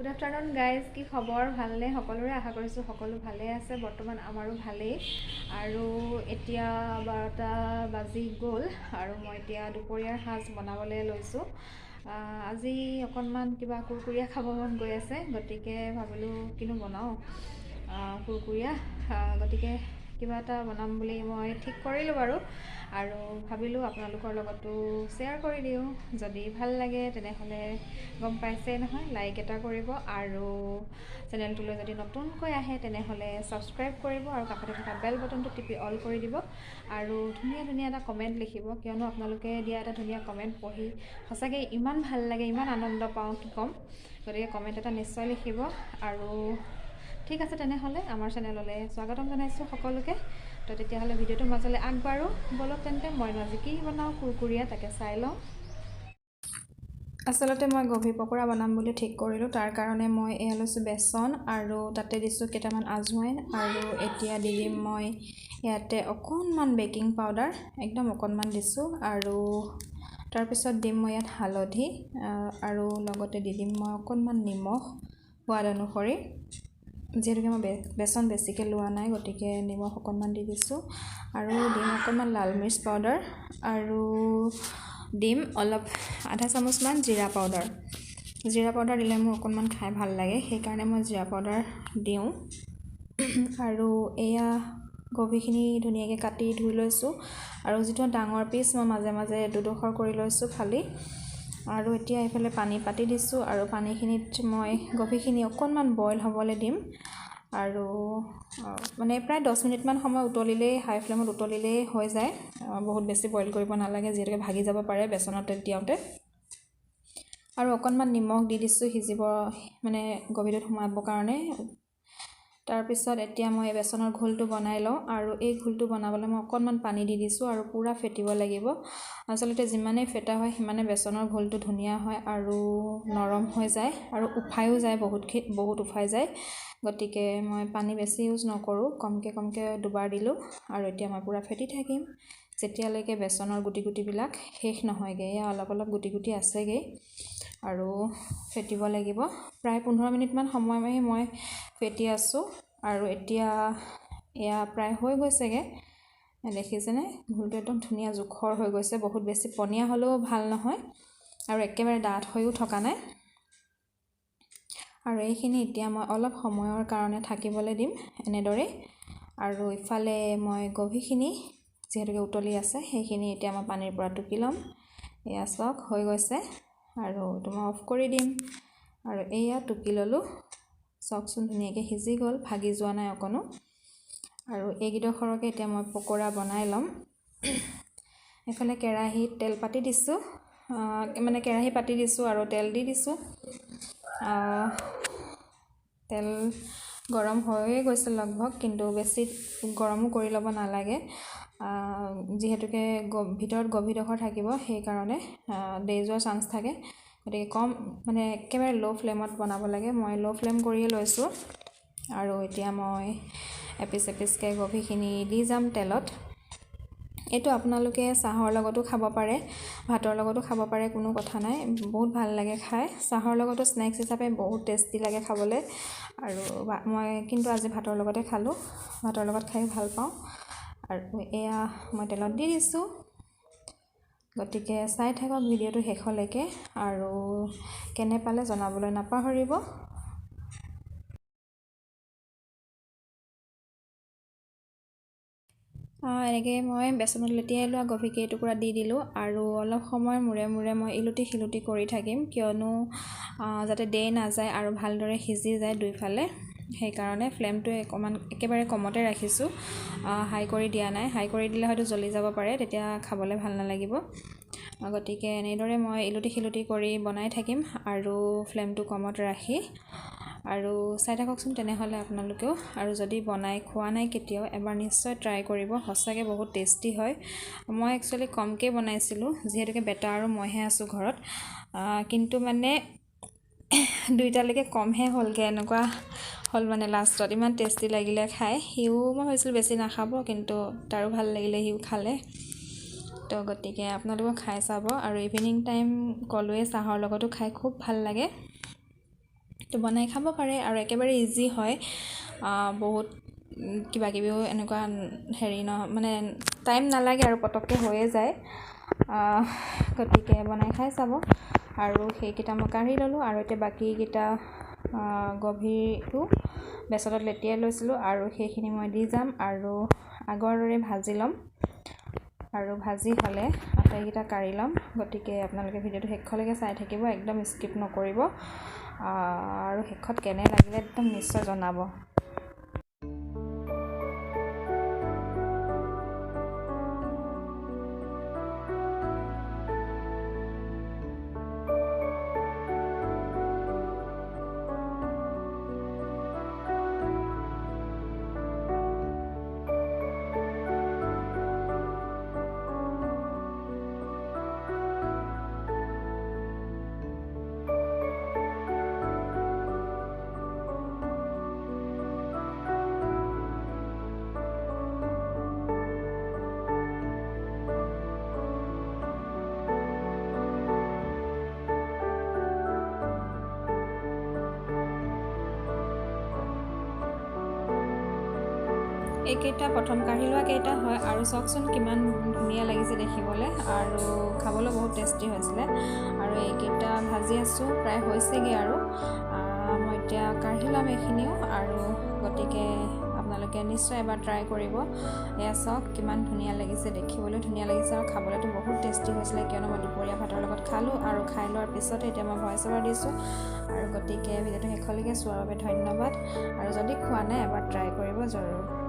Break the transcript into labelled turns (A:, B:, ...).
A: Good afternoon guys, কি খবৰ? ভালনে? সকলোৰে আশা কৰিছোঁ সকলো ভালে আছে। বৰ্তমান আমাৰো ভালেই। আৰু এতিয়া 12টা বাজি গ'ল আৰু মই এতিয়া দুপৰীয়াৰ সাজ বনাবলৈ লৈছোঁ। আজি অকণমান কিবা কুৰকুৰীয়া খাব মন গৈ আছে, গতিকে ভাবিলোঁ কিনো বনাওঁ কুৰকুৰীয়া, গতিকে কিবা এটা বনাম বুলি মই ঠিক কৰিলোঁ বাৰু। আৰু ভাবিলোঁ আপোনালোকৰ লগতো শ্বেয়াৰ কৰি দিওঁ। যদি ভাল লাগে তেনেহ'লে গম পাইছে নহয়, লাইক এটা কৰিব আৰু চেনেলটোলৈ যদি নতুনকৈ আহে তেনেহ'লে ছাবস্ক্ৰাইব কৰিব আৰু কাষতে থকা বেল বটনটো টিপি অল কৰি দিব আৰু ধুনীয়া ধুনীয়া এটা কমেণ্ট লিখিব, কিয়নো আপোনালোকে দিয়া এটা ধুনীয়া কমেণ্ট পঢ়ি সঁচাকৈ ইমান ভাল লাগে, ইমান আনন্দ পাওঁ, কি ক'ম। গতিকে কমেণ্ট এটা নিশ্চয় লিখিব। আৰু ঠিক আছে, তেনেহ'লে আমাৰ চেনেললৈ স্বাগতম জনাইছোঁ সকলোকে। তো তেতিয়াহ'লে ভিডিঅ'টোৰ মাজলৈ আগবাঢ়ো ব'লক। তেন্তে মই আজি কি বনাওঁ কুৰকুৰীয়া তাকে চাই লওঁ। আচলতে মই গভীৰ পকৰা বনাম বুলি ঠিক কৰিলোঁ। তাৰ কাৰণে মই এয়া লৈছোঁ বেচন আৰু তাতে দিছোঁ কেইটামান আজৱাইন আৰু এতিয়া দি দিম মই ইয়াতে অকণমান বেকিং পাউডাৰ, একদম অকণমান দিছোঁ। আৰু তাৰপিছত দিম মই ইয়াত হালধি আৰু লগতে দি দিম মই অকণমান নিমখ সোৱাদ অনুসৰি। যিহেতুকে মই বেচন বেছিকৈ লোৱা নাই, গতিকে নিমখ অকণমান দি দিছোঁ। আৰু দিম অকণমান লাল মিৰ্চ পাউডাৰ আৰু দিম অলপ আধা চামুচমান জিৰা পাউডাৰ। জিৰা পাউডাৰ দিলে মোৰ অকণমান খাই ভাল লাগে, সেইকাৰণে মই জিৰা পাউডাৰ দিওঁ। আৰু এয়া গভিখিনি ধুনীয়াকৈ কাটি ধুই লৈছোঁ আৰু যিটো ডাঙৰ পিচ মই মাজে মাজে দুডোখৰ কৰি লৈছোঁ ফালি। আৰু এতিয়া এইফালে পানী পাতি দিছোঁ আৰু পানীখিনিত মই গভিখিনি অকণমান বইল হ'বলৈ দিম। আৰু মানে প্ৰায় 10 মিনিটমান সময় উতলিলেই, হাই ফ্লেমত উতলিলেই হৈ যায়। বহুত বেছি বইল কৰিব নালাগে, যিহেতুকে ভাগি যাব পাৰে বেচনত তেল দিওঁতে। আৰু অকণমান নিমখ দি দিছোঁ সিজিব, মানে গভিটোত সোমাবৰ কাৰণে। তাৰপিছত এতিয়া মই বেচনৰ ঘোলটো বনাই লওঁ আৰু এই ঘোলটো বনাবলৈ মই অকণমান পানী দি দিছোঁ আৰু পূৰা ফেটিব লাগিব। আচলতে যিমানেই ফেটা হয় সিমানে বেচনৰ ঘোলটো ধুনীয়া হয় আৰু নৰম হৈ যায় আৰু উফায়ো যায়, বহুত উফাই যায়। গতিকে মই পানী বেছি ইউজ নকৰোঁ, কমকৈ দুবাৰ দিলোঁ। আৰু এতিয়া মই পূৰা ফেটি থাকিম যেতিয়ালৈকে বেচনৰ গুটিবিলাক শেষ নহয়গৈ। এয়া অলপ অলপ গুটি আছেগৈ আৰু ফেটিব লাগিব। প্ৰায় 15 মিনিটমান সময় মই ফেটি আছোঁ আৰু এতিয়া এয়া প্ৰায় হৈ গৈছেগৈ। দেখিছেনে, ঘোলটো একদম ধুনীয়া জোখৰ হৈ গৈছে। বহুত বেছি পনীয়া হ'লেও ভাল নহয় আৰু একেবাৰে ডাঠ হৈও থকা নাই। আৰু এইখিনি এতিয়া মই অলপ সময়ৰ কাৰণে থাকিবলৈ দিম এনেদৰে। আৰু ইফালে মই গভিখিনি যিহেতুকে উতলি আছে, সেইখিনি এতিয়া মই পানীৰ পৰা টুকি ল'ম। এয়া চাওক হৈ গৈছে আৰু এইটো মই অফ কৰি দিম। আৰু এয়া টুকি ল'লোঁ, চাওকচোন ধুনীয়াকৈ সিজি গ'ল, ভাগি যোৱা নাই অকণো। আৰু এইকেইডোখৰকে এতিয়া মই পকৰা বনাই ল'ম। এইফালে কেৰাহীত তেল পাতি দিছোঁ, কেৰাহী পাতি দিছোঁ আৰু তেল দি দিছোঁ। তেল গৰম হৈয়ে গৈছে লগভগ, কিন্তু বেছি গৰমো কৰি ল'ব নালাগে, যিহেতুকে ভিতৰত গভিডোখৰ থাকিব, সেইকাৰণে দেই যোৱাৰ চান্স থাকে। গতিকে একেবাৰে ল' ফ্লেমত বনাব লাগে। মই ল' ফ্লেম কৰিয়ে লৈছোঁ। আৰু এতিয়া মই এপিচকৈ গভিখিনি দি যাম তেলত। এইটো আপোনালোকে চাহৰ লগতো খাব পাৰে, ভাতৰ লগতো খাব পাৰে, কোনো কথা নাই। বহুত ভাল লাগে খাই। চাহৰ লগতো স্নেক্স হিচাপে বহুত টেষ্টি লাগে খাবলৈ। আৰু মই কিন্তু আজি ভাতৰ লগতে খালোঁ, ভাতৰ লগত খাই ভাল পাওঁ। আৰু এয়া মই তেলত দি দিছোঁ। গতিকে চাই থাকক ভিডিঅ'টো শেষলৈকে আৰু কেনে পালে জনাবলৈ নাপাহৰিব। এনেকৈ মই বেচনত লেটিয়াই লোৱা গভি কেইটুকুৰা দি দিলোঁ আৰু অলপ সময়ৰ মূৰে মূৰে মই ইলুটি শিলুটি কৰি থাকিম, কিয়নো যাতে দেই নাযায় আৰু ভালদৰে সিজি যায় দুইফালে। সেইকাৰণে ফ্লেমটো একেবাৰে কমতে ৰাখিছোঁ, হাই কৰি দিয়া নাই। হাই কৰি দিলে হয়তো জ্বলি যাব পাৰে, তেতিয়া খাবলৈ ভাল নালাগিব। গতিকে এনেদৰে মই ইলুটি শিলুটি কৰি বনাই থাকিম আৰু ফ্লেমটো কমত ৰাখি। আৰু চাই থাককচোন তেনেহ'লে আপোনালোকেও। আৰু যদি বনাই খোৱা নাই কেতিয়াও, এবাৰ নিশ্চয় ট্ৰাই কৰিব, সঁচাকৈ বহুত টেষ্টি হয়। মই একচুৱেলি কমকৈ বনাইছিলোঁ, যিহেতুকে বেটা আৰু মইহে আছোঁ ঘৰত, কিন্তু মানে দুইটালৈকে কমহে হ'লগৈ, এনেকুৱা হ'ল মানে লাষ্টত। ইমান টেষ্টি লাগিলে খাই। মই ভাবিছিলোঁ বেছি নাখাব, কিন্তু তাৰো ভাল লাগিলে, সিও খালে। তো গতিকে আপোনালোকেও খাই চাব। আৰু ইভিনিং টাইম ক'লোৱে চাহৰ লগতো খাই খুব ভাল লাগে। তো বনাই খাব পাৰে আৰু একেবাৰে ইজি হয় বহুত কিবা কিবিও এনেকুৱা হেৰি মানে টাইম নালাগে আৰু পটককৈ হৈয়ে যায় গতিকে বনাই খাই চাব আৰু সেইকেইটা মই কাঢ়ি ল'লোঁ আৰু এতিয়া বাকীকেইটা গভীৰটো বেচনত লেটিয়াই লৈছিলোঁ আৰু সেইখিনি মই দি যাম আৰু আগৰ দৰে ভাজি ল'ম আৰু ভাজি হ'লে আটাইকেইটা কাঢ়ি ল'ম গতিকে আপোনালোকে ভিডিঅ'টো শেষলৈকে চাই থাকিব একদম স্কিপ নকৰিব আৰু শেষত কেনে লাগিলে একদম নিশ্চয় জনাব এইকেইটা প্ৰথম কাঢ়ি লোৱা কেইটা হয় আৰু চাওকচোন কিমান ধুনীয়া লাগিছে দেখিবলৈ আৰু খাবলৈ বহুত টেষ্টি হৈছিলে আৰু এইকেইটা ভাজি আছোঁ প্ৰায় হৈছেগৈ আৰু মই এতিয়া কাঢ়ি ল'ম এইখিনিও আৰু গতিকে আপোনালোকে নিশ্চয় এবাৰ ট্ৰাই কৰিব এয়া চাওক কিমান ধুনীয়া লাগিছে দেখিবলৈ ধুনীয়া লাগিছে আৰু খাবলৈতো বহুত টেষ্টি হৈছিলে কিয়নো মই দুপৰীয়া ভাতৰ লগত খালোঁ আৰু খাই লোৱাৰ পিছতে এতিয়া মই ভইচ অভাৰ দিছোঁ আৰু গতিকে ভিডিঅ'টো শেষলৈকে চোৱাৰ বাবে ধন্যবাদ আৰু যদি খোৱা নাই এবাৰ ট্ৰাই কৰিব জৰুৰ